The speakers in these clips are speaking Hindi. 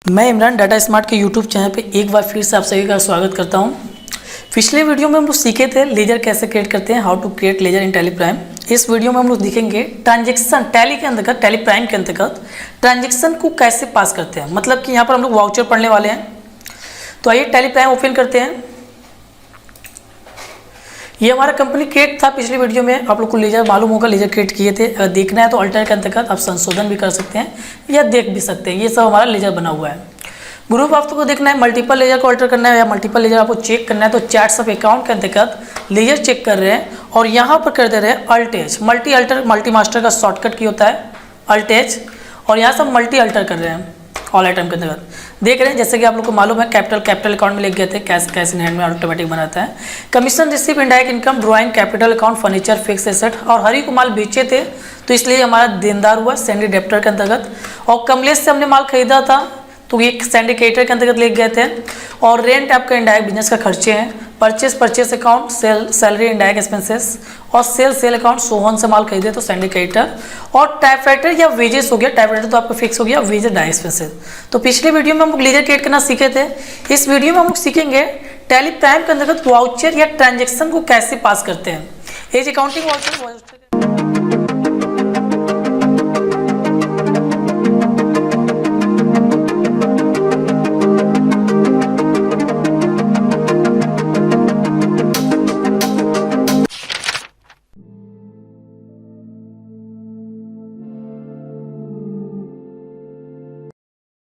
मैं इमरान डाटा स्मार्ट के यूट्यूब चैनल पे एक बार फिर से आप सभी का स्वागत करता हूं। पिछले वीडियो में हम लोग सीखे थे लेजर कैसे क्रिएट करते हैं, how to create ledger in Tally Prime. इस वीडियो में हम लोग दिखेंगे ट्रांजेक्शन टैली के अंतर्गत, टैली प्राइम के अंतर्गत ट्रांजेक्शन को कैसे पास करते हैं। मतलब कि यहाँ पर हम लोग वाउचर पढ़ने वाले हैं। तो आइए टैली प्राइम ओपन करते हैं। ये हमारा कंपनी क्रिएट था। पिछले वीडियो में आप लोग को लेजर मालूम होगा, लेजर क्रिएट किए थे। अगर देखना है तो अल्टर के अंतर्गत आप संशोधन भी कर सकते हैं या देख भी सकते हैं। ये सब हमारा लेजर बना हुआ है। ग्रुप आपको देखना है, मल्टीपल लेजर को अल्टर करना है या मल्टीपल लेजर आपको चेक करना है। तो चार्ट्स ऑफ अकाउंट के अंतर्गत लेजर चेक कर रहे हैं और यहाँ पर कर दे रहे हैं alt H. Multi alter, multi master का शॉर्टकट की होता है अल्ट एच, और यहाँ सब मल्टी अल्टर कर रहे हैं ऑल आइटम के अंतर्गत। देख रहे हैं जैसे कि आप लोग को मालूम है कैपिटल अकाउंट में लिख गए थे, कैश इन हैंड में ऑटोमेटिक बनाता है। Commission receive, indirect income, drawing, capital account, furniture, fix asset. और हरी को माल बेचे थे तो इसलिए हमारा देनदार हुआ सैंडी डेप्टर के अंतर्गत। और कमलेश से हमने माल खरीदा था तो ये सैंडिकेटर के अंतर्गत लिख गए थे। और रेंट आपका इनडायरेक्ट बिजनेस का खर्चे हैं। Purchase account, salary indirect expenses, और सेल अकाउंट, सोहन से माल खरीदे तो सैंडिकेटर। और टाइपराइटर या वेजेस हो गया, टाइपराइटर तो आपको फिक्स हो गया, वेजेस डायरेक्ट एक्सपेंसेस। तो पिछले वीडियो में हम लोग लेजर क्रिएट करना सीखे थे। इस वीडियो में हम लोग सीखेंगे टैली प्राइम के अंतर्गत वाउचर या ट्रांजेक्शन को कैसे पास करते हैं। एज अकाउंटिंग वाउचर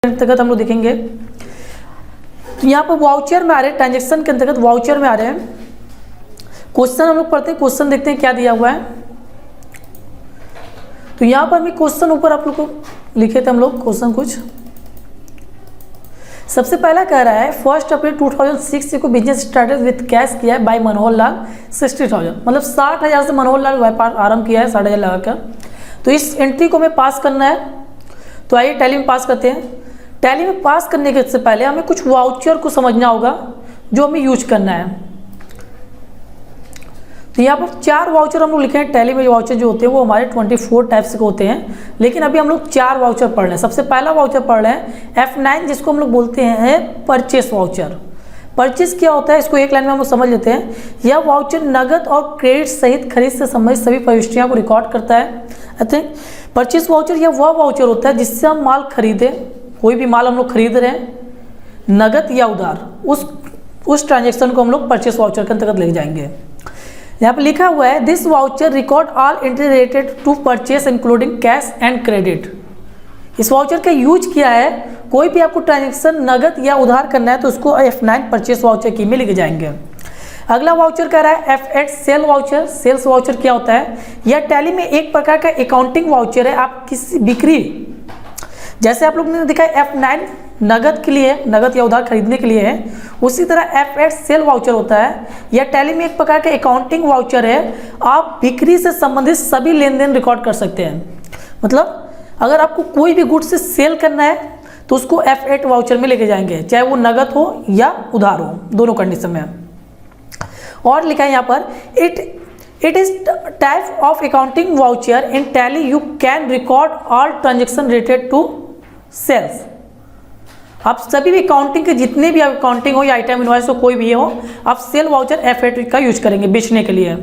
अंतर्गत हम लोग देखेंगे। तो यहाँ पर वाउचर में आ रहे हैं, ट्रांजेक्शन के अंतर्गत वाउचर में आ रहे हैं। क्वेश्चन हम लोग पढ़ते हैं, क्वेश्चन देखते हैं क्या दिया हुआ है। तो यहाँ पर भी क्वेश्चन ऊपर आप लोग को लिखे थे हम लोग क्वेश्चन कुछ। सबसे पहला कह रहा है 1 अप्रैल 2006 को बिजनेस स्टार्टेड विथ कैश किया है बाय मनोहर लाल 60,000। मतलब 60,000 से मनोहर लाल व्यापार आरंभ किया है 60,000 लगाकर। तो इस एंट्री को हमें पास करना है। तो आइए टैली में पास करते हैं। टैली में पास करने के से पहले हमें कुछ वाउचर को समझना होगा जो हमें यूज करना है। तो यहाँ पर 4 वाउचर हम लोग लिखे हैं। टैली में वाउचर जो होते हैं वो हमारे 24 टाइप्स के होते हैं, लेकिन अभी हम लोग 4 वाउचर पढ़ रहे हैं। सबसे पहला वाउचर पढ़ रहे हैं F9, जिसको हम लोग बोलते हैं परचेस वाउचर। परचेस क्या होता है इसको एक लाइन में हम लोग समझ लेते हैं। यह वाउचर नगद और क्रेडिट सहित खरीद से संबंधित सभी प्रविष्टियाँ को रिकॉर्ड करता है। परचेस वाउचर यह वह वाउचर होता है जिससे हम माल खरीदे, कोई भी माल हम लोग खरीद रहे हैं नगद या उधार, उस ट्रांजेक्शन को हम लोग परचेस वाउचर के अंतर्गत ले जाएंगे। यहाँ पे लिखा हुआ है this voucher record all entry related to purchase including cash and credit. इस वाउचर का यूज किया है, कोई भी आपको ट्रांजेक्शन नगद या उधार करना है तो उसको F9 परचेस वाउचर की में लेके जाएंगे। अगला वाउचर कह रहा है F8 cell voucher. Sales voucher क्या होता है? यह टैली में एक प्रकार का अकाउंटिंग वाउचर है। आप किसी बिक्री, जैसे आप लोग ने देखा F9 नगद के लिए, नगद या उधार खरीदने के लिए है, उसी तरह F8 सेल वाउचर होता है। यह टैली में एक प्रकार का अकाउंटिंग वाउचर है। आप बिक्री से संबंधित सभी लेन देन रिकॉर्ड कर सकते हैं। मतलब अगर आपको कोई भी गुड्स से सेल करना है तो उसको F8 वाउचर में लेके जाएंगे, चाहे वो नगद हो या उधार हो, दोनों कंडीशन में। और लिखा है यहाँ पर it is type of accounting voucher in Tally you can record all transaction related to sales. आप सभी भी अकाउंटिंग के जितने भी अकाउंटिंग हो या आइटम इनवॉइस हो, कोई भी हो, आप सेल वाउचर F8 का यूज करेंगे बेचने के लिए।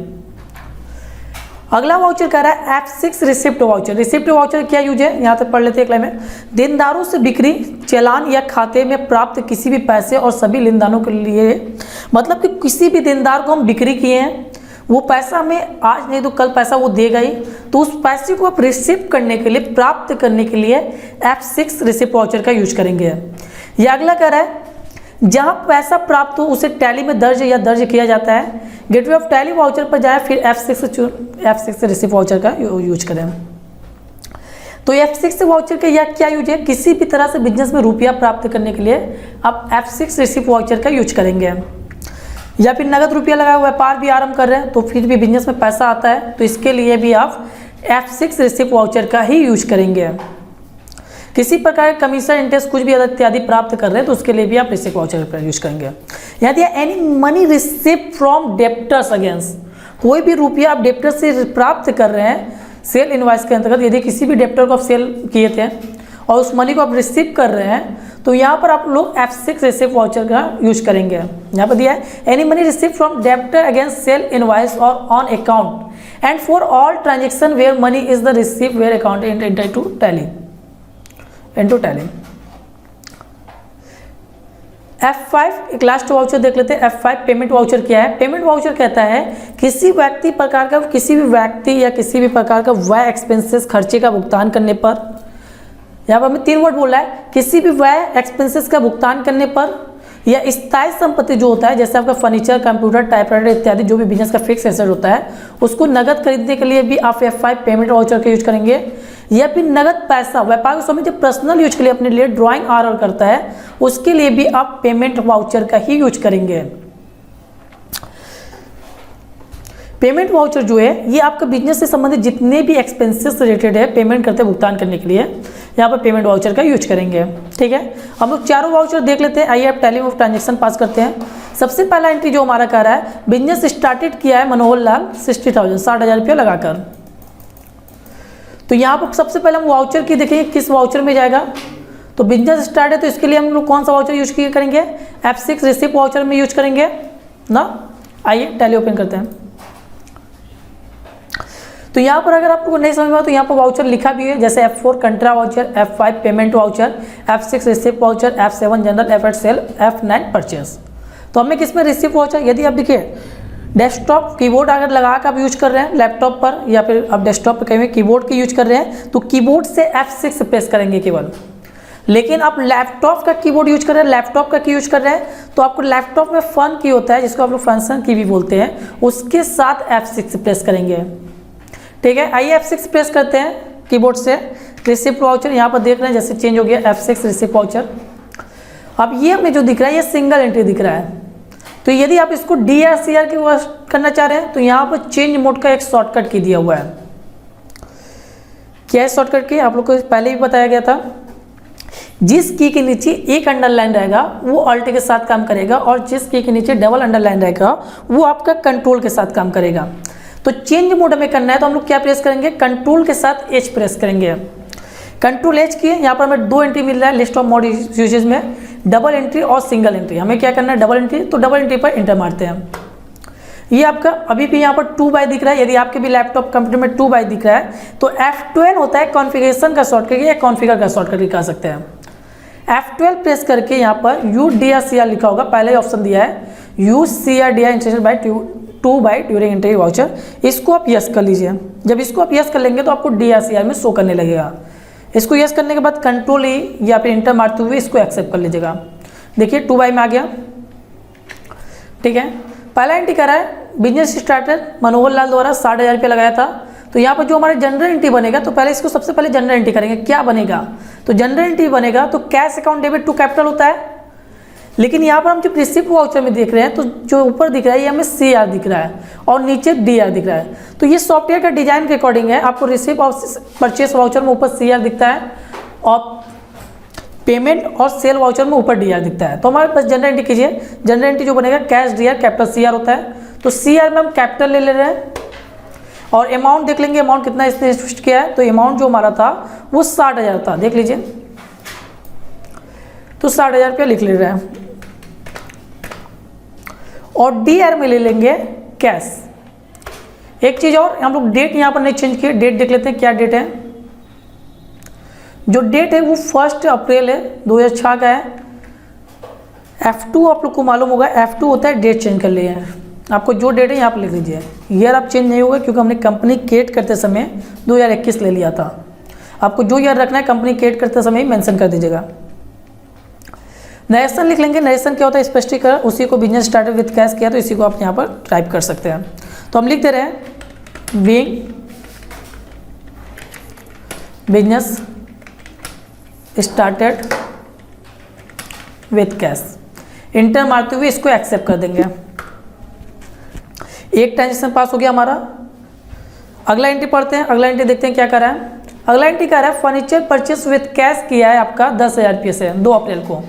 अगला वाउचर कह रहा है F6 receipt voucher. Receipt voucher क्या यूज है यहाँ तक पढ़ लेते हैं एक लाइन में। देनदारों से बिक्री, चालान या खाते में प्राप्त किसी भी पैसे और सभी लेनदारों के लिए, मतलब कि किसी भी देनदार को हम बिक्री किए हैं, वो पैसा हमें आज नहीं तो कल पैसा वो देगा ही, तो उस पैसे को आप रिसीव करने के लिए, प्राप्त करने के लिए F6 रिसिप्ट वाउचर का यूज करेंगे। यह अगला कह रहा है जहां पैसा प्राप्त हो उसे टैली में दर्ज किया जाता है। गेटवे ऑफ टैली वाउचर पर जाए, फिर F6 रिसिप्ट वाउचर का यूज करें। तो F6 वाउचर का यह क्या यूज है? किसी भी तरह से बिजनेस में रुपया प्राप्त करने के लिए आप F6 रिसिप्ट वाउचर का यूज करेंगे। या फिर नगद रुपया लगा व्यापार भी आरंभ कर रहे हैं तो फिर भी बिजनेस में पैसा आता है, तो इसके लिए भी आप F6 रिसिप्ट वाउचर का ही यूज करेंगे। किसी प्रकार का कमीशन, इंटरेस्ट कुछ भी इत्यादि प्राप्त कर रहे हैं तो उसके लिए भी आप रिसिप्ट वाउचर का यूज करेंगे। यहाँ दिया any money receipt from debtors against. कोई भी रुपया आप डेप्टर से प्राप्त कर रहे हैं सेल इनवॉइस के अंतर्गत, यदि किसी भी डेप्टर को आप सेल किए थे और उस मनी को आप रिसीव कर रहे हैं तो यहाँ पर आप लोग F6 रिसिप्ट वाउचर का यूज करेंगे। यहाँ पर दिया है any money receipt from debtor against sale invoice और on account and for all transaction where money is the receipt where account into tally. F5 एक लास्ट वाउचर देख लेते हैं। F5 पेमेंट वाउचर क्या है? पेमेंट वाउचर कहता है किसी भी व्यक्ति या किसी भी प्रकार का व्यय एक्सपेंसेस खर्चे का भुगतान करने पर, यहाँ पर हमें 3 वर्ड बोला है, किसी भी व्यय एक्सपेंसेस का भुगतान करने पर या स्थायी संपत्ति जो होता है जैसे आपका फर्नीचर, कंप्यूटर, टाइपराइटर इत्यादि जो भी बिजनेस का फिक्स एसेट होता है उसको नगद खरीदने के लिए भी आप F5 पेमेंट वाउचर का यूज करेंगे। या फिर नगद पैसा व्यापार समय जो पर्सनल यूज के लिए अपने लिए ड्राइंग ऑर्डर करता है उसके लिए भी आप पेमेंट वाउचर का ही यूज करेंगे। पेमेंट वाउचर जो है ये आपका बिजनेस से संबंधित जितने भी एक्सपेंसेस रिलेटेड है पेमेंट करते भुगतान करने के लिए यहाँ पर पेमेंट वाउचर का यूज करेंगे। ठीक है, हम लोग चारों वाउचर देख लेते हैं। आइए आप टैली ऑफ ट्रांजेक्शन पास करते हैं। सबसे पहला एंट्री जो हमारा कह रहा है बिजनेस स्टार्टेड किया है मनोहर लाल 60,000 रुपया लगाकर। तो यहाँ पर सबसे पहले हम वाउचर की देखेंगे किस वाउचर में जाएगा। तो बिजनेस स्टार्ट है तो इसके लिए हम लोग कौन सा वाउचर यूज करेंगे? F6 रिसिप्ट वाउचर में यूज करेंगे ना। आइए टैली ओपन करते हैं। तो यहाँ पर अगर आपको नहीं समझ में तो यहाँ पर वाउचर लिखा भी है जैसे F4 contra voucher, F5 payment voucher, F6 receipt voucher, F7 journal, F8 sale, F9 purchase. तो हमें किसमें रिसिप्ट वाउचर, यदि आप देखिए डेस्कटॉप कीबोर्ड अगर लगा कर आप यूज कर रहे हैं लैपटॉप पर या फिर आप डेस्कटॉप पर कहीं कीबोर्ड के यूज कर रहे हैं तो कीबोर्ड से F6 प्रेस करेंगे केवल। लेकिन आप लैपटॉप का कीबोर्ड यूज कर रहे हैं, लैपटॉप का की यूज कर रहे हैं तो आपको लैपटॉप में फन की होता है जिसको आप लोग फंक्शन की भी बोलते हैं, उसके साथ F6 प्रेस करेंगे। ठीक है, आइए F6 प्रेस करते हैं कीबोर्ड से। रिसिप्ट वाउचर यहाँ पर देख रहे हैं जैसे चेंज हो गया F6 रिसिप्ट वाउचर। अब ये हमें जो दिख रहा है ये सिंगल एंट्री दिख रहा है। तो यदि आप इसको DRCR की करना चाह रहे हैं तो यहाँ पर चेंज मोड का एक शॉर्टकट की दिया हुआ है। क्या है शॉर्टकट की? आप लोग को पहले भी बताया गया था। जिस की के नीचे एक अंडरलाइन रहेगा वो अल्ट के साथ काम करेगा और जिस की के नीचे डबल अंडरलाइन रहेगा वो आपका कंट्रोल के साथ काम करेगा। तो चेंज मोड में करना है तो हम लोग क्या प्रेस करेंगे? कंट्रोल के साथ H प्रेस करेंगे। कंट्रोल H किए, यहाँ पर हमें 2 एंट्री मिल रहा है लिस्ट ऑफ मोड यूजेज में, डबल एंट्री और सिंगल एंट्री। हमें क्या करना है? डबल एंट्री, तो डबल एंट्री पर इंटर मारते हैं। ये आपका अभी भी यहाँ पर 2 बाय दिख रहा है। यदि आपके भी लैपटॉप कंप्यूटर में 2 बाय दिख रहा है तो F12 होता है कॉन्फ़िगरेशन का शॉर्टकट या कॉन्फ़िगर का शॉर्टकट लिखा सकते हैं। F12 प्रेस करके यहाँ पर UDRCR लिखा होगा, पहले ही ऑप्शन दिया है UCRDR interested by 2 by during entry voucher. इसको आप यस कर लीजिए। जब इसको आप यस कर लेंगे तो आपको DRCR में शो करने लगेगा। इसको यस करने के बाद कंट्रोल E या फिर इंटर मारते हुए इसको एक्सेप्ट कर लीजिएगा। देखिए 2 बाय में आ गया। ठीक है, पहला एंट्री करा है बिजनेस स्टार्टर मनोहर लाल द्वारा 60,000 रुपया लगाया था। तो यहाँ पर जो हमारा जनरल एंट्री बनेगा तो पहले इसको सबसे पहले जनरल एंट्री करेंगे। क्या बनेगा? तो जनरल एंट्री बनेगा तो cash account debit to capital होता है। लेकिन यहाँ पर हम जो रिसिप्ट वाउचर में देख रहे हैं तो जो ऊपर दिख रहा है ये हमें CR दिख रहा है और नीचे DR दिख रहा है। तो ये सॉफ्टवेयर का डिजाइन के अकॉर्डिंग है। आपको रिसिप्ट और परचेस वाउचर में ऊपर CR दिखता है और पेमेंट और सेल वाउचर में ऊपर DR दिखता है। तो हमारे पास जनरल एंट्री कीजिए। जनरल एंट्री जो बनेगा कैश DR कैपिटल CR होता है। तो CR में हम कैपिटल ले रहे हैं और अमाउंट देख लेंगे अमाउंट कितना इसने इन्वेस्ट किया है। तो अमाउंट जो हमारा था वो 60,000 था, देख लीजिए। तो 60,000 रुपया लिख ले रहे हैं और DR में ले लेंगे कैश। एक चीज़ और, हम लोग डेट यहाँ पर नहीं चेंज किए, डेट देख लेते हैं क्या डेट है। जो डेट है वो 1 अप्रैल है 2006 का है। F2 आप लोग को मालूम होगा, F2 होता है डेट चेंज कर लिए हैं। आपको जो डेट है यहाँ पर लिख लीजिए। ईयर आप चेंज नहीं होगा क्योंकि हमने कंपनी क्रिएट करते समय 2021 ले लिया था। आपको जो ईयर रखना है कंपनी क्रिएट करते समय ही मेंशन कर दीजिएगा। नरेशन लिख लेंगे। नरेशन क्या होता है? स्पष्टीकरण। उसी को बिजनेस स्टार्टेड विद कैश किया तो इसी को आप यहाँ पर टाइप कर सकते हैं। तो हम लिख दे रहे हैं being business started with cash. Inter मारते हुए इसको एक्सेप्ट कर देंगे। एक ट्रांजेक्शन पास हो गया हमारा। अगला एंट्री पढ़ते हैं। अगला एंट्री देखते हैं क्या कर रहा है। अगला एंट्री कर रहा है फर्नीचर परचेस विद कैश किया है आपका 10,000 रुपये से 2 अप्रैल को।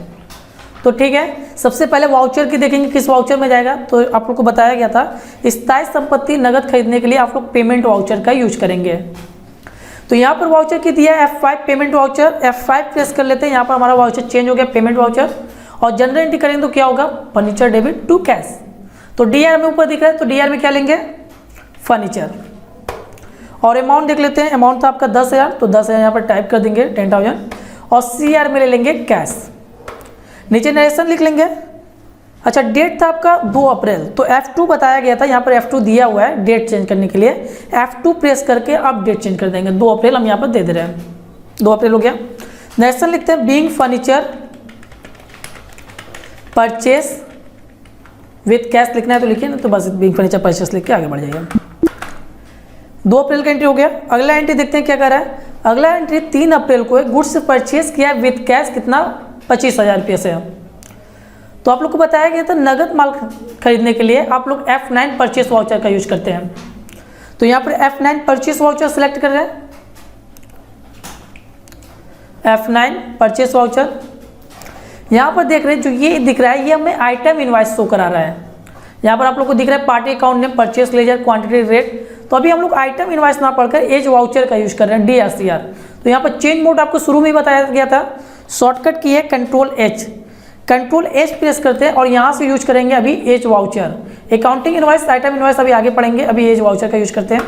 तो ठीक है, सबसे पहले वाउचर की देखेंगे किस वाउचर में जाएगा। तो आप लोग को बताया गया था स्थायी संपत्ति नगद खरीदने के लिए आप लोग पेमेंट वाउचर का यूज करेंगे। तो यहाँ पर वाउचर की दिया है F5 payment voucher, F5 press कर लेते हैं, यहाँ पर हमारा वाउचर चेंज हो गया पेमेंट वाउचर, और जनरल एंट्री करेंगे तो क्या होगा, फर्नीचर डेबिट टू कैश। तो डीआर में ऊपर दिख रहा है, तो डीआर में क्या लेंगे, फर्नीचर। और अमाउंट देख लेते हैं, अमाउंट था आपका 10,000, तो 10,000 यहाँ पर टाइप कर देंगे 10,000, और सीआर में ले लेंगे कैश। नीचे नरेशन लिख लेंगे। अच्छा, डेट था आपका 2 अप्रैल, तो F2 बताया गया था, यहाँ पर F2 दिया हुआ है डेट चेंज करने के लिए, F2 प्रेस करके आप डेट चेंज कर देंगे, 2 अप्रैल हम यहाँ पर दे दे रहे हैं, 2 अप्रैल हो गया। नरेशन लिखते हैं being furniture purchase with cash लिखना है तो लिखिए, ना तो बस बीइंग फर्नीचर परचेस लिख के आगे बढ़ जाइए। 2 अप्रैल का एंट्री हो गया। अगला एंट्री देखते हैं क्या कर रहा है। अगला एंट्री 3 अप्रैल को गुड्स परचेस किया विथ कैश, कितना, 25,000 रुपये से। तो आप लोग को बताया गया था नगद माल खरीदने के लिए आप लोग F9 परचेस वाउचर का यूज करते हैं। तो यहाँ पर F9 परचेस वाउचर सेलेक्ट कर रहे हैं, F9 परचेस वाउचर। यहाँ पर देख रहे हैं जो ये दिख रहा है, ये हमें आइटम इनवाइस शो करा रहा है। यहाँ पर आप लोग को दिख रहा है party account name, purchase ledger, quantity, rate. तो अभी हम लोग आइटम इनवाइस ना पढ़कर एज वाउचर का यूज कर रहे हैं, DRCR। तो यहाँ पर चेंज मोड आपको शुरू में ही बताया गया था, शॉर्टकट की है Ctrl+H, Ctrl+H प्रेस करते हैं और यहाँ से यूज करेंगे अभी as voucher. Accounting invoice, item invoice अभी आगे पढ़ेंगे, अभी एज वाउचर का यूज करते हैं।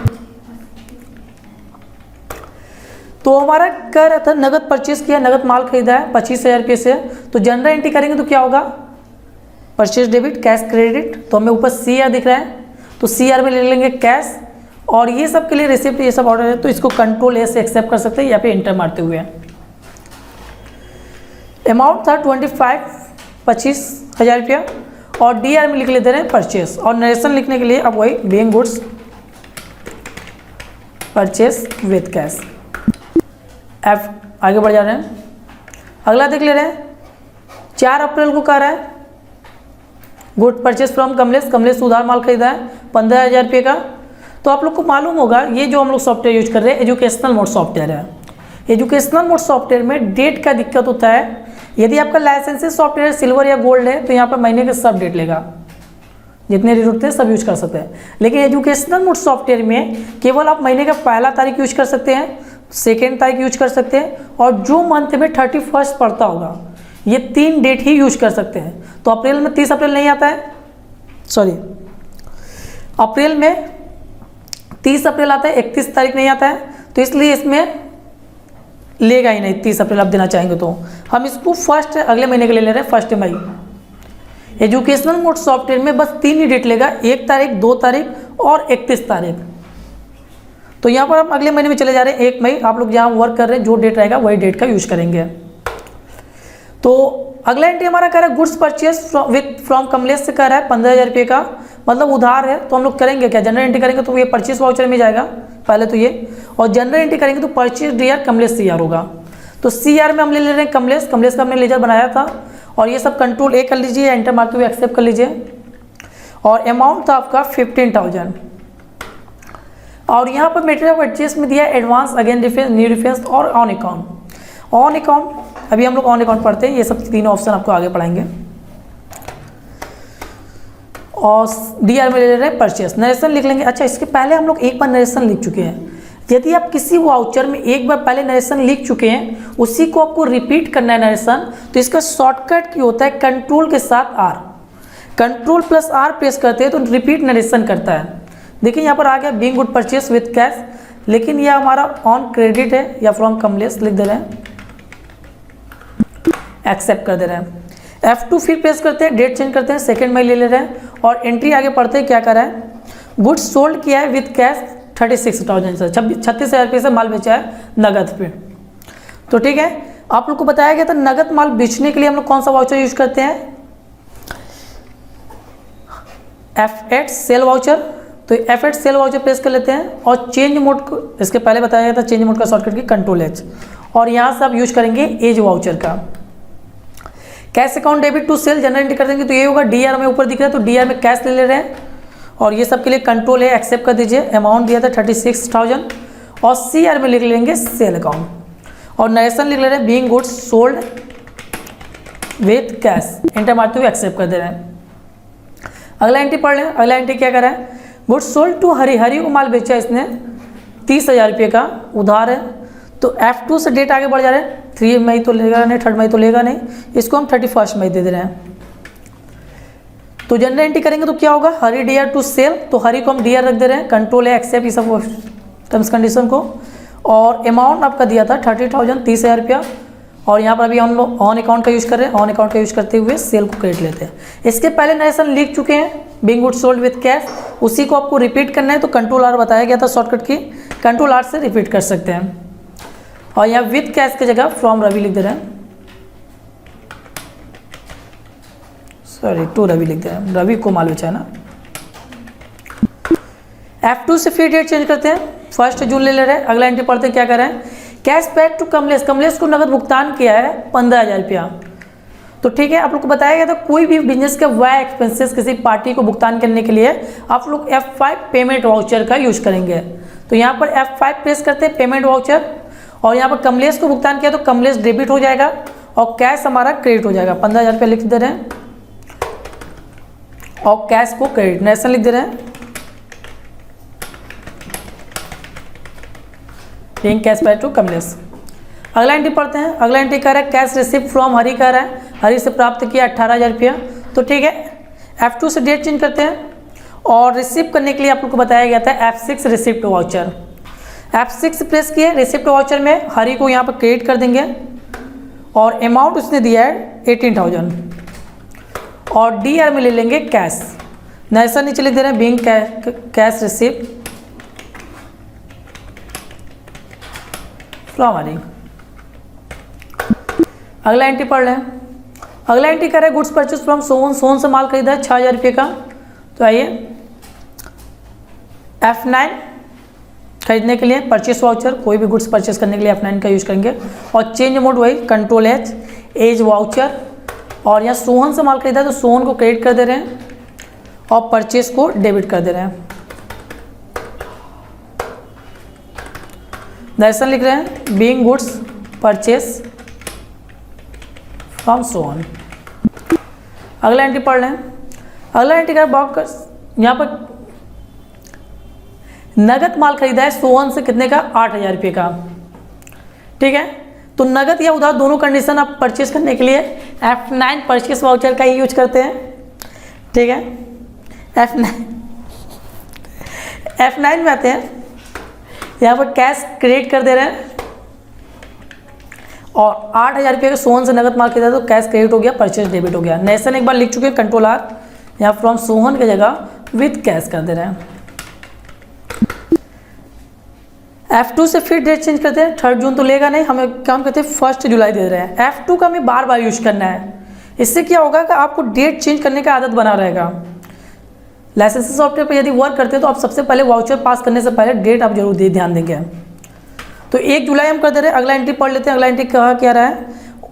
तो हमारा कह रहा था नगद परचेस किया, नगद माल खरीदा है 25,000 रुपये से, तो जनरल एंट्री करेंगे तो क्या होगा, परचेस डेबिट कैश क्रेडिट। तो हमें ऊपर CR दिख रहा है, तो CR में ले लेंगे कैश, और ये सब के लिए रिसिप्ट, ये सब ऑर्डर है तो इसको Ctrl+A से एक्सेप्ट कर सकते हैं, यहाँ पे एंटर मारते हुए। अमाउंट था 25,000 रुपया, और DR में लिख लेते हैं परचेस, और नरेशन लिखने के लिए अब वही being goods purchase with cash. F आगे बढ़ जा रहे हैं। अगला देख ले रहे हैं, 4 अप्रैल को कह रहा है good purchase from Kamlesh, Kamlesh उधार माल खरीदा है 15,000 रुपये का। तो आप लोग को मालूम होगा ये जो हम लोग सॉफ्टवेयर यूज कर रहे हैं एजुकेशनल मोड सॉफ्टवेयर है। एजुकेशनल मोड सॉफ्टवेयर में डेट का दिक्कत होता है। यदि आपका लाइसेंसेस सॉफ्टवेयर सिल्वर या गोल्ड है तो यहाँ पर महीने के सब डेट लेगा, जितने डेट होते हैं सब यूज कर सकते हैं। लेकिन एजुकेशनल मोड सॉफ्टवेयर में केवल आप महीने का पहला तारीख यूज कर सकते हैं, सेकेंड तारीख यूज कर सकते हैं, और जो मंथ में 31 पड़ता होगा ये 3 डेट ही यूज कर सकते हैं। तो अप्रैल में 30 अप्रैल नहीं आता है, सॉरी अप्रैल में 30 अप्रैल आता है, 31 तारीख नहीं आता है, तो इसलिए इसमें लेगा ही नहीं 30 अप्रैल आप देना चाहेंगे तो हम इसको फर्स्ट अगले महीने के लिए ले रहे हैं, 1 मई। एजुकेशनल मोड सॉफ्टवेयर में बस 3 ही डेट लेगा, 1 तारीख, 2 तारीख और 31 तारीख। तो यहाँ पर हम अगले महीने में चले जा रहे हैं 1 मई। आप लोग जहाँ वर्क कर रहे हैं जो डेट रहेगा वही डेट का यूज करेंगे। तो अगला एंट्री हमारा कह रहा है goods purchase with from Kamlesh से कह रहा है 15,000 रुपये का, मतलब उधार है। तो हम लोग करेंगे क्या, जनरल एंट्री करेंगे तो ये परचेस वाउचर में जाएगा पहले तो ये, और जनरल एंट्री करेंगे तो परचेस DR कमलेश CR होगा। तो CR में हम ले रहे हैं कमलेश, कमलेश का हमने लेजर बनाया था, और ये सब Ctrl+A कर लीजिए, एंटर मारते हुए एक्सेप्ट कर लीजिए। और अमाउंट था आपका 15,000, और यहाँ पर मेटेरियल परचेस में दिया advance, again defence, new defence और ऑन अकाउंट। ऑन अकाउंट अभी हम लोग ऑन अकाउंट पढ़ते हैं, ये सब 3 ऑप्शन आपको आगे पढ़ाएंगे। और DR में ले रहे हैं परचेस, नरेशन लिख लेंगे। अच्छा, इसके पहले हम लोग एक बार नरेशन लिख चुके हैं। यदि आप किसी वाउचर में एक बार पहले नरेशन लिख चुके हैं, उसी को आपको रिपीट करना है नरेशन, तो इसका शॉर्टकट क्या होता है, कंट्रोल के साथ R, Ctrl+R प्रेस करते हैं तो रिपीट नरेशन करता है। देखिए यहाँ पर आ गया being good purchase with cash, लेकिन यह हमारा ऑन क्रेडिट है या फ्रॉम कमलेश लिख दे रहे हैं, एक्सेप्ट कर दे रहे हैं। F2 फिर प्रेस करते हैं, डेट चेंज करते हैं, 2 मई ले ले रहे हैं, और एंट्री आगे पढ़ते हैं क्या कर रहा है, गुड्स सोल्ड किया है विथ कैश 36,000 से, 36,000 रुपये से माल बेचा है नगद पे। तो ठीक है, आप लोग को बताया गया था नगद माल बेचने के लिए हम लोग कौन सा वाउचर यूज करते हैं, F8 सेल वाउचर। तो F8 सेल वाउचर प्रेस कर लेते हैं, और चेंज मोड को इसके पहले बताया गया था, चेंज मोड का शॉर्टकट की Ctrl+H, और यहाँ से आप यूज करेंगे एज वाउचर का। Cash account debit to sale general entry कर देंगे तो ये होगा, DR में ऊपर दिख रहा है तो DR में कैश ले रहे हैं, और ये सब के लिए Ctrl+A एक्सेप्ट कर दीजिए। अमाउंट दिया था 36,000, और CR में लिख लेंगे सेल अकाउंट, और नरेशन लिख ले रहे हैं being goods sold with cash, enter मारते हुए एक्सेप्ट कर दे रहे हैं। अगला एंट्री पढ़ लें। अगला एंट्री क्या कर रहा है, गुड्स सोल्ड टू हरी, हरी को माल बेचा इसने 30,000 रुपये का उधार है। तो F2 से डेट आगे बढ़ जा रहे हैं, 3 मई तो लेगा नहीं, 3 मई तो लेगा नहीं, इसको हम 31 मई दे दे रहे हैं। तो जनरल एंट्री करेंगे तो क्या होगा, हरी डियर टू सेल, तो हरी को हम डियर रख दे रहे हैं, कंट्रोल है एक्सेप्ट इस सब टर्म्स कंडीशन को। और अमाउंट आपका दिया था 30,000, 30,000 रुपया, और यहाँ पर अभी हम लोग ऑन अकाउंट का यूज़ कर रहे हैं, ऑन अकाउंट का यूज़ करते हुए सेल को क्रेडिट लेते हैं। इसके पहले नरेशन लिख चुके हैं, being goods sold with cash, उसी को आपको रिपीट करना है, तो कंट्रोल आर बताया गया था शॉर्टकट की, कंट्रोल आर से रिपीट कर सकते हैं। और यहाँ विद कैश की जगह फ्रॉम रवि लिख दे रहे हैं, सॉरी टू रवि लिख दे रहे हैं, रवि को मालूम है ना। F2 से फिर डेट चेंज करते हैं, 1 जून ले रहे हैं। अगला एंट्री पढ़ते हैं, क्या कर रहे हैं, cash paid to Kamlesh, Kamlesh को नगद भुगतान किया है 15,000 रुपया। तो ठीक है, आप लोग को बताया गया था कोई भी बिजनेस के व्यय एक्सपेंसेस किसी पार्टी को भुगतान करने के लिए आप लोग F5 पेमेंट वाउचर का यूज करेंगे। तो यहाँ पर F5 प्रेस करते हैं, पेमेंट वाउचर, और यहाँ पर कमलेश को भुगतान किया तो कमलेश डेबिट हो जाएगा और कैश हमारा क्रेडिट हो जाएगा। 15,000 रुपया लिख दे रहे हैं और कैश को क्रेडिट, नेशनल लिख दे रहे हैं, being cash paid to Kamlesh. अगला एंट्री पढ़ते हैं, अगला एंट्री कह रहा है कैश रिसिप्ट फ्रॉम हरी कह रहा है, हरी से प्राप्त किया 18,000 रुपया। तो ठीक है, F2 से डेट चेंज करते हैं, और रिसिप्ट करने के लिए आप लोग को बताया गया था F6 receipt voucher. F6 press किए, रिसिप्ट वाउचर में हरी को यहाँ पर क्रेडिट कर देंगे, और अमाउंट उसने दिया है 18,000, और DR में ले लेंगे कैश, नैसा नीचे लिख दे रहे हैं बीइंग कैश रिसिप्ट फ्रॉम हरी। अगला एंट्री पढ़ रहे हैं, अगला एंट्री कर रहे हैं goods purchase from Sohan, Sohan से माल खरीदा है 6,000 रुपये का। तो आइए F9 खरीदने के लिए परचेस वाउचर, कोई भी गुड्स परचेस करने के लिए F9 का यूज करेंगे, और चेंज अमाउंट वही कंट्रोल एज वाउचर, और यहाँ सोहन से माल खरीदा है तो सोहन को क्रेडिट कर दे रहे हैं और परचेस को डेबिट कर दे रहे हैं। डायरेक्शन लिख रहे हैं being goods purchase from Sohan. अगला एंट्री पढ़ लें, अगला एंट्री का बॉक्स यहाँ पर नगद माल खरीदा है सोहन से कितने का, 8,000 रुपये का। ठीक है, तो नगद या उधार दोनों कंडीशन आप परचेस करने के लिए F9 परचेस वाउचर का ही यूज करते हैं। ठीक है, F9 में आते हैं, यहाँ पर कैश क्रेडिट कर दे रहे हैं, और 8,000 रुपये के सोहन से नगद माल खरीदा तो कैश क्रेडिट हो गया, परचेज डेबिट हो गया। नेशन एक बार लिख चुके हैं, कंट्रोल आर, यहाँ फ्रॉम सोहन की जगह विद कैश कर दे रहे हैं। F2 से फिर डेट चेंज करते हैं, 3 जून तो लेगा नहीं, हमें काम करते हैं 1 जुलाई दे रहे हैं। F2 का हमें बार बार यूज करना है, इससे क्या होगा कि आपको डेट चेंज करने का आदत बना रहेगा। लाइसेंस सॉफ्टवेयर पर यदि वर्क करते हैं तो आप सबसे पहले वाउचर पास करने से पहले डेट आप जरूर ध्यान देंगे। तो 1 जुलाई हम कर दे रहे हैं। अगला एंट्री पढ़ लेते हैं, अगला एंट्री कहा क्या रहा है,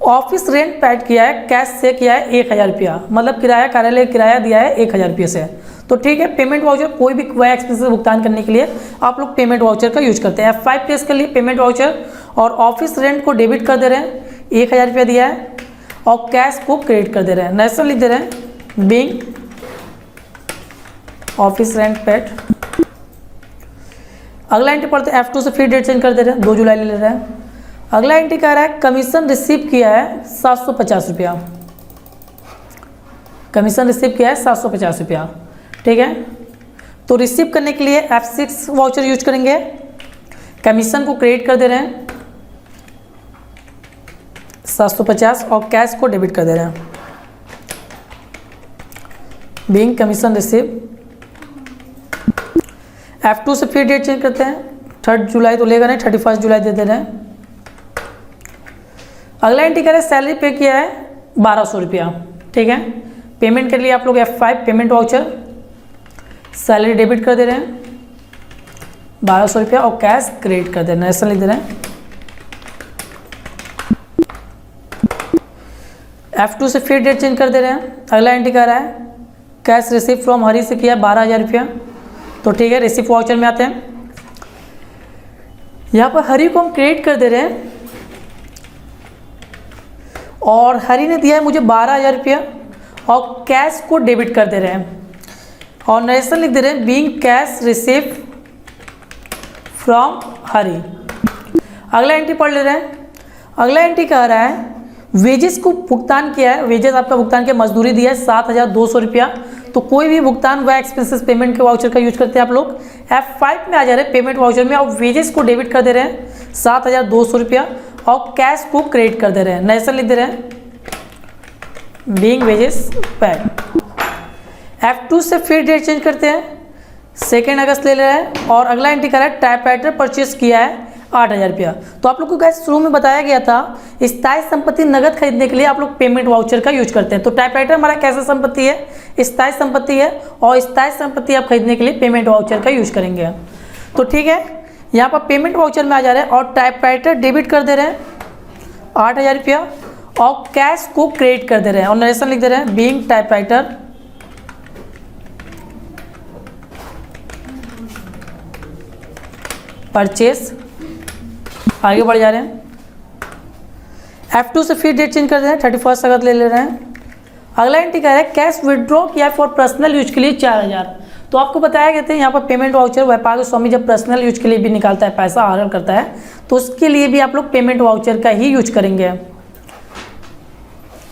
ऑफिस रेंट पेड किया है, कैश से किया है 1,000 रुपया, मतलब किराया, कार्यालय किराया दिया है 1,000 रुपये से। तो ठीक है, पेमेंट वाउचर कोई भी व्यय एक्सपेंस भुगतान करने के लिए आप लोग पेमेंट वाउचर का यूज करते हैं। F5 प्रेस के लिए पेमेंट वाउचर, और ऑफिस रेंट को डेबिट कर दे रहे हैं, 1,000 रुपया दिया है, और कैश को क्रेडिट कर दे रहे हैं। नेशनल लिख दे रहे हैं बीइंग ऑफिस रेंट पेड। अगला एंट्री पढ़ते हैं, F2 से फिर डेट चेंज कर दे रहे हैं, 2 जुलाई ले रहे हैं। अगला एंट्री कह रहा है कमीशन रिसीव किया है 750 रुपया, कमीशन रिसीव किया है 750 रुपया। ठीक है, तो रिसीव करने के लिए F6 वाउचर यूज करेंगे, कमीशन को क्रेडिट कर दे रहे हैं 750, और कैश को डेबिट कर दे रहे हैं बीइंग कमीशन रिसीव। F2 से फिर डेट चेंज करते हैं, 3 जुलाई तो लेगा नहीं, 31 जुलाई दे रहे हैं। अगला एंट्री करें, सैलरी पे किया है 1,200 रुपया। ठीक है, पेमेंट के लिए आप लोग F5 payment voucher, salary debit कर दे रहे हैं 1,200 रुपया, और कैश क्रेडिट कर दे रहे हैं, ऐसा लिख दे रहे हैं। F2 से फिर डेट चेंज कर दे रहे हैं। अगला एंट्री कर रहा है कैश रिसीव फ्रॉम हरी से किया 12,000 रुपया। तो ठीक है, रिसिप्ट वाउचर में आते हैं, यहाँ पर हरी को हम क्रेडिट कर दे रहे हैं, और हरी ने दिया है मुझे 12,000 रुपया, और कैश को डेबिट कर दे रहे हैं, और नरेशन लिख दे रहे हैं बीइंग कैश रिसीव फ्रॉम हरी। अगला एंट्री पढ़ ले रहे हैं। अगला एंट्री कह रहा है वेजेस को भुगतान किया है, वेजेस आपका भुगतान किया, मजदूरी दिया है 7,200 रुपया। तो कोई भी भुगतान व एक्सपेंसेस पेमेंट के वाउचर का यूज करते हैं आप लोग। F5 में आ जा रहे हैं पेमेंट वाउचर में, और वेजेस को डेबिट कर दे रहे हैं 7,200 रुपया, और कैश को क्रेडिट कर दे रहे हैं। नेशनल लिख दे रहे हैं बीइंग वेजेस पेड। F2 से फिर डेट चेंज करते हैं, 2 अगस्त ले रहे हैं। और अगला एंट्री कर रहा है टाइपराइटर परचेस किया है 8,000 रुपया। तो आप लोग को गैस शुरू में बताया गया था स्थायी संपत्ति नगद खरीदने के लिए आप लोग पेमेंट वाउचर का यूज करते हैं। तो टाइपराइटर हमारा कैसा संपत्ति है, स्थायी संपत्ति है, और स्थायी संपत्ति आप खरीदने के लिए पेमेंट वाउचर का यूज करेंगे। तो ठीक है, यहाँ पर पेमेंट वाउचर में आ जा रहे हैं और टाइपराइटर डेबिट कर दे रहे हैं 8,000 रुपया, और कैश को क्रेडिट कर दे रहे हैं, और नरेशन लिख दे रहे हैं बीइंग टाइपराइटर परचेस। आगे बढ़ जा रहे हैं। F2 से फिर डेट चेंज कर दे रहे हैं, 31 अगस्त ले रहे हैं। अगला एंट्री कह रहा है कैश विड्रॉ किया फॉर पर्सनल यूज के लिए 4,000। तो आपको बताया गया था यहाँ पर पेमेंट वाउचर व्यापार स्वामी जब पर्सनल यूज के लिए भी निकालता है, पैसा आहरण करता है, तो उसके लिए भी आप लोग पेमेंट वाउचर का ही यूज करेंगे।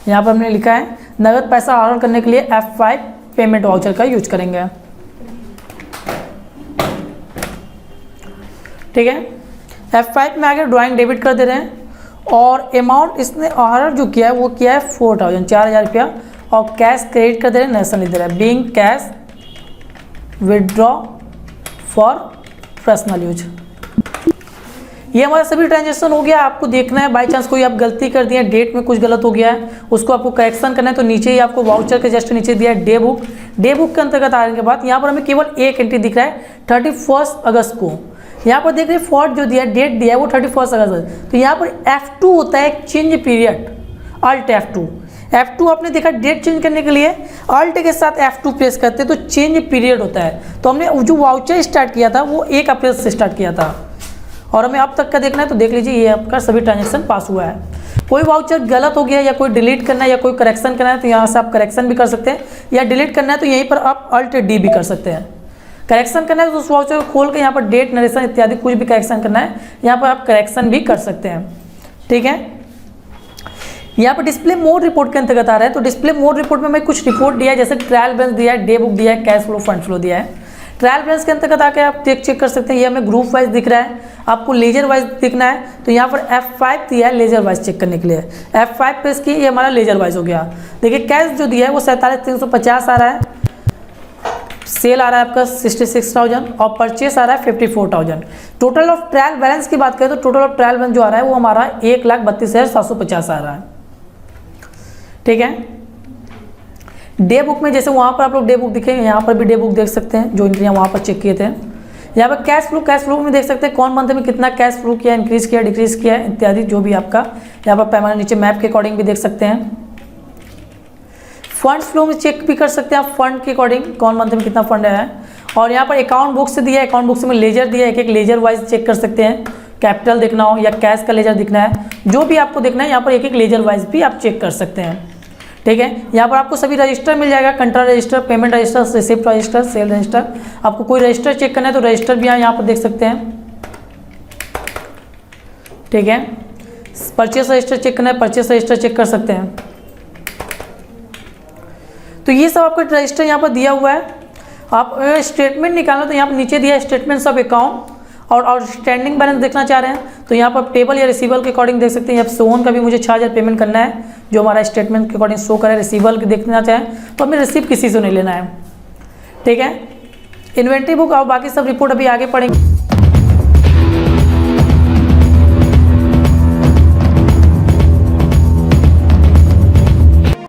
यहाँ पर हमने लिखा है नगद पैसा आहरण करने के लिए F5 पेमेंट वाउचर का यूज करेंगे। ठीक है, F5 में आगे ड्राइंग डेबिट कर दे रहे हैं, और अमाउंट इसने आहरण जो किया है वो किया है 4,000 रुपया, और कैश क्रेडिट कर दे रहे हैं, नेशनल लिख दे रहे हैं being cash withdraw for personal use. ये हमारा सभी ट्रांजेक्शन हो गया। आपको देखना है बाई चांस कोई आप गलती कर दिए, डेट में कुछ गलत हो गया है, उसको आपको करेक्शन करना है, तो नीचे ही आपको वाउचर के जस्ट नीचे दिया है डे बुक। डे बुक के अंतर्गत आने के बाद यहाँ पर हमें केवल एक एंट्री दिख रहा है 31 अगस्त को। यहाँ पर देख रहे हैं फॉर्ट जो दिया है, डेट दिया है वो 31 अगस्त है। तो यहाँ पर F2 होता है चेंज पीरियड, अल्ट F2 आपने देखा डेट चेंज करने के लिए अल्ट के साथ F2 प्रेस करते हैं तो चेंज पीरियड होता है। तो हमने जो वाउचर स्टार्ट किया था वो 1 अप्रैल से स्टार्ट किया था, और हमें अब तक का देखना है। तो देख लीजिए ये आपका सभी ट्रांजेक्शन पास हुआ है। कोई वाउचर गलत हो गया या कोई डिलीट करना है या कोई करेक्शन करना है तो यहाँ से आप करेक्शन भी कर सकते हैं, या डिलीट करना है तो यहीं पर आप अल्ट D भी कर सकते हैं। करेक्शन करना है तो उस वाउचर को खोल के यहाँ पर डेट नरेशन इत्यादि कुछ भी करेक्शन करना है, यहाँ पर आप करेक्शन भी कर सकते हैं। ठीक है, यहाँ पर डिस्प्ले मोड रिपोर्ट के अंतर्गत आ रहा है। तो डिस्प्ले मोड रिपोर्ट में हमें कुछ रिपोर्ट दिया है, जैसे ट्रायल बैलेंस दिया है, डे बुक दिया है, कैश फ्लो, फंड फ्लो दिया है। ट्रायल बैलेंस के अंतर्गत आके आप चेक कर सकते हैं। ये हमें ग्रुप वाइज दिख रहा है, आपको लेजर वाइज दिखना है तो यहाँ पर F5 दिया है लेजर वाइज चेक करने के लिए। F5 प्रेस की, ये हमारा लेजर वाइज हो गया। देखिए कैश जो दिया है वो 47,350 आ रहा है, सेल आ रहा है आपका 66,000, और परचेस आ रहा है 54,000। टोटल ऑफ ट्रायल बैलेंस की बात करें तो टोटल ऑफ ट्रायल बैलेंस जो आ रहा है वो हमारा 1,32,750 आ रहा है। ठीक है, डे बुक में जैसे वहाँ पर आप लोग डे बुक दिखे, यहाँ पर भी डे बुक देख सकते हैं, जो एंट्रियाँ वहाँ पर चेक किए थे। यहाँ पर कैश फ्लो में देख सकते हैं कौन मंथ में कितना कैश फ्लो किया, इंक्रीज किया, डिक्रीज किया इत्यादि, जो भी आपका यहाँ पर पैमाना नीचे मैप के अकॉर्डिंग भी देख सकते हैं। फंड फ्लो में चेक भी कर सकते हैं आप, फंड के अकॉर्डिंग कौन मंथ में कितना फंड है। और यहाँ पर अकाउंट बुक से दिया है, अकाउंट बुक से में लेजर दिया है, एक लेजर वाइज चेक कर सकते हैं। कैपिटल देखना हो या कैश का लेजर दिखना है, जो भी आपको देखना है यहाँ पर एक लेजर वाइज भी आप चेक कर सकते हैं। ठीक है, यहाँ पर आपको सभी रजिस्टर मिल जाएगा, control register, payment register, receipt register, cell register. आपको कोई रजिस्टर चेक करना है तो रजिस्टर भी यहाँ पर देख सकते हैं। ठीक है, परचेस रजिस्टर चेक करना है, परचेस रजिस्टर चेक कर सकते हैं। तो ये सब आपका रजिस्टर यहाँ पर दिया हुआ है। आप स्टेटमेंट निकालना तो यहाँ पर नीचे दिया है स्टेटमेंट्स ऑफ अकाउंट, और स्टैंडिंग बैलेंस देखना चाह रहे हैं तो यहाँ पर पेबल या रिसीवल के अकॉर्डिंग देख सकते हैं। यहाँ सोन का भी मुझे 6,000 पेमेंट करना है, जो हमारा स्टेटमेंट के अकॉर्डिंग शो करे। रिसीवल के देखना चाहें तो हमें रिसीव किसी से नहीं लेना है। ठीक है, इन्वेंट्री बुक और बाकी सब रिपोर्ट अभी आगे पढ़ेंगे।